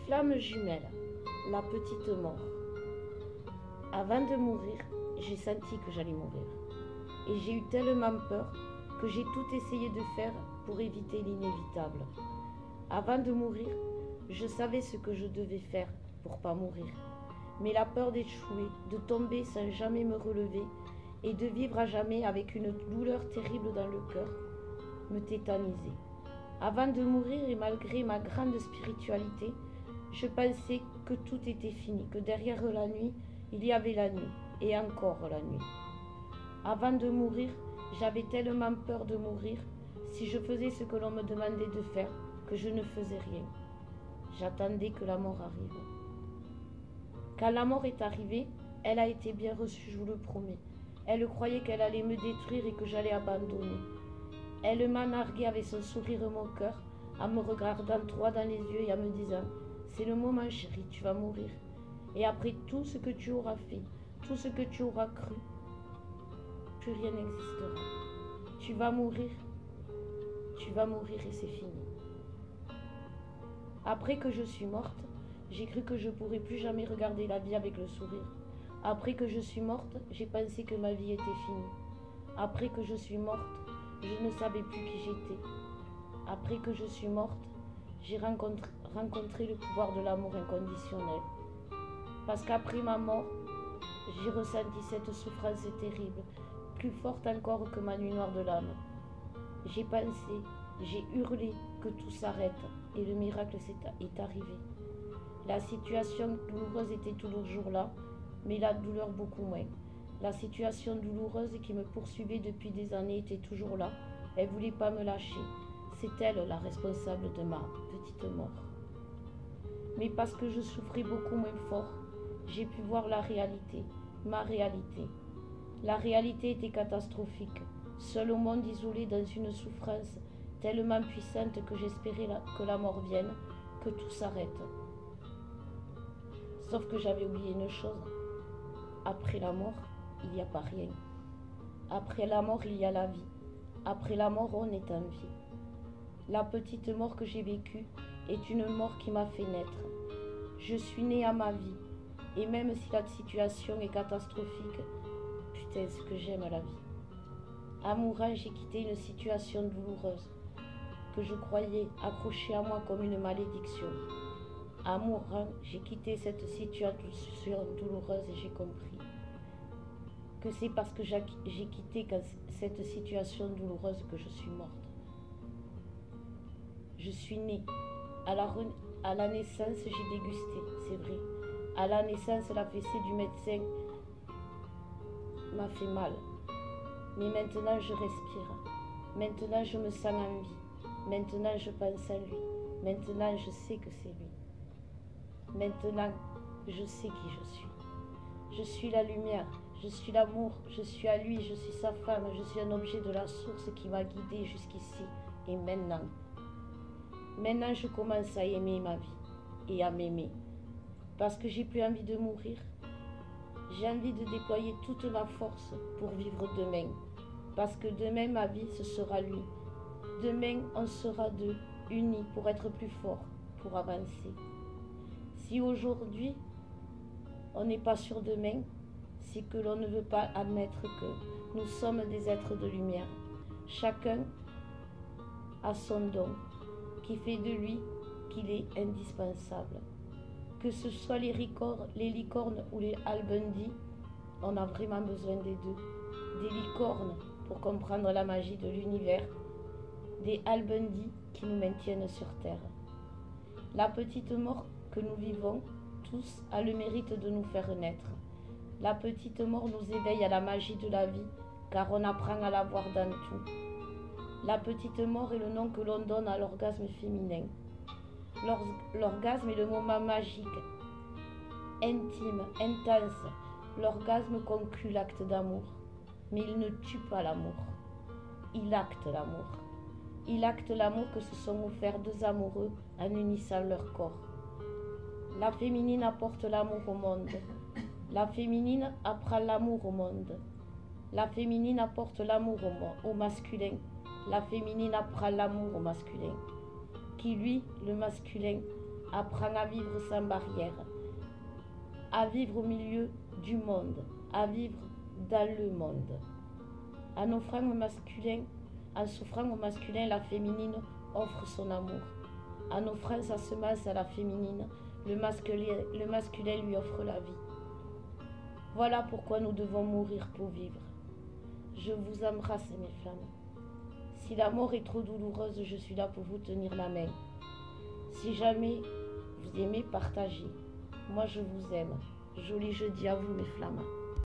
Flamme jumelle, la petite mort. Avant de mourir, j'ai senti que j'allais mourir. Et j'ai eu tellement peur que j'ai tout essayé de faire pour éviter l'inévitable. Avant de mourir, je savais ce que je devais faire pour pas mourir. Mais la peur d'échouer, de tomber sans jamais me relever et de vivre à jamais avec une douleur terrible dans le cœur me tétanisait. Avant de mourir et malgré ma grande spiritualité, je pensais que tout était fini, que derrière la nuit, il y avait la nuit, et encore la nuit. Avant de mourir, j'avais tellement peur de mourir si je faisais ce que l'on me demandait de faire, que je ne faisais rien. J'attendais que la mort arrive. Quand la mort est arrivée, elle a été bien reçue, je vous le promets. Elle croyait qu'elle allait me détruire et que j'allais abandonner. Elle m'a nargué avec son sourire moqueur, en me regardant droit dans les yeux et en me disant « C'est le moment chérie, tu vas mourir. Et après tout ce que tu auras fait, tout ce que tu auras cru, plus rien n'existera. Tu vas mourir et c'est fini. » Après que je suis morte, j'ai cru que je ne pourrais plus jamais regarder la vie avec le sourire. Après que je suis morte, j'ai pensé que ma vie était finie. Après que je suis morte, je ne savais plus qui j'étais. Après que je suis morte, j'ai rencontré le pouvoir de l'amour inconditionnel. Parce qu'après ma mort, j'ai ressenti cette souffrance terrible, plus forte encore que ma nuit noire de l'âme. J'ai pensé, j'ai hurlé que tout s'arrête et le miracle est arrivé. La situation douloureuse était toujours là, mais la douleur beaucoup moins. La situation douloureuse qui me poursuivait depuis des années était toujours là. Elle ne voulait pas me lâcher. C'est elle la responsable de ma petite mort. Mais parce que je souffrais beaucoup moins fort, j'ai pu voir la réalité, ma réalité. La réalité était catastrophique. Seul au monde isolé dans une souffrance tellement puissante que j'espérais que la mort vienne, que tout s'arrête. Sauf que j'avais oublié une chose. Après la mort, il n'y a pas rien. Après la mort, il y a la vie. Après la mort, on est en vie. La petite mort que j'ai vécue est une mort qui m'a fait naître. Je suis née à ma vie. Et même si la situation est catastrophique, putain, ce que j'aime la vie. En mourant, j'ai quitté une situation douloureuse que je croyais accrochée à moi comme une malédiction. En mourant, j'ai quitté cette situation douloureuse et j'ai compris que c'est parce que j'ai quitté cette situation douloureuse que je suis morte. Je suis née. À la naissance, j'ai dégusté, c'est vrai. À la naissance, la fessée du médecin m'a fait mal. Mais maintenant, je respire. Maintenant, je me sens en vie. Maintenant, je pense à lui. Maintenant, je sais que c'est lui. Maintenant, je sais qui je suis. Je suis la lumière, je suis l'amour, je suis à lui, je suis sa femme, je suis un objet de la source qui m'a guidée jusqu'ici. Et maintenant, je commence à aimer ma vie et à m'aimer. Parce que j'ai plus envie de mourir. J'ai envie de déployer toute ma force pour vivre demain. Parce que demain, ma vie, ce sera lui. Demain, on sera deux, unis pour être plus forts, pour avancer. Si aujourd'hui, on n'est pas sûr demain, c'est que l'on ne veut pas admettre que nous sommes des êtres de lumière. Chacun a son don, qui fait de lui qu'il est indispensable. Que ce soit les licornes ou les albundis, on a vraiment besoin des deux. Des licornes pour comprendre la magie de l'univers, des albundis qui nous maintiennent sur terre. La petite mort que nous vivons tous a le mérite de nous faire naître. La petite mort nous éveille à la magie de la vie, car on apprend à la voir dans tout. La petite mort est le nom que l'on donne à l'orgasme féminin. L'orgasme est le moment magique, intime, intense. L'orgasme conclut l'acte d'amour. Mais il ne tue pas l'amour. Il acte l'amour. Il acte l'amour que se sont offerts deux amoureux en unissant leur corps. La féminine apporte l'amour au monde. La féminine apprend l'amour au monde. La féminine apporte l'amour au masculin. La féminine apprend l'amour au masculin. Qui lui, le masculin, Apprends à vivre sans barrière, à vivre au milieu du monde, à vivre dans le monde. En offrant au masculin, en s'offrant au masculin, la féminine offre son amour. En offrant sa semence à la féminine, le masculin lui offre la vie. Voilà pourquoi nous devons mourir pour vivre. Je vous embrasse, mes flammes. Si la mort est trop douloureuse, je suis là pour vous tenir la main. Si jamais vous aimez partager, moi je vous aime. Joli jeudi à vous, mes flammes.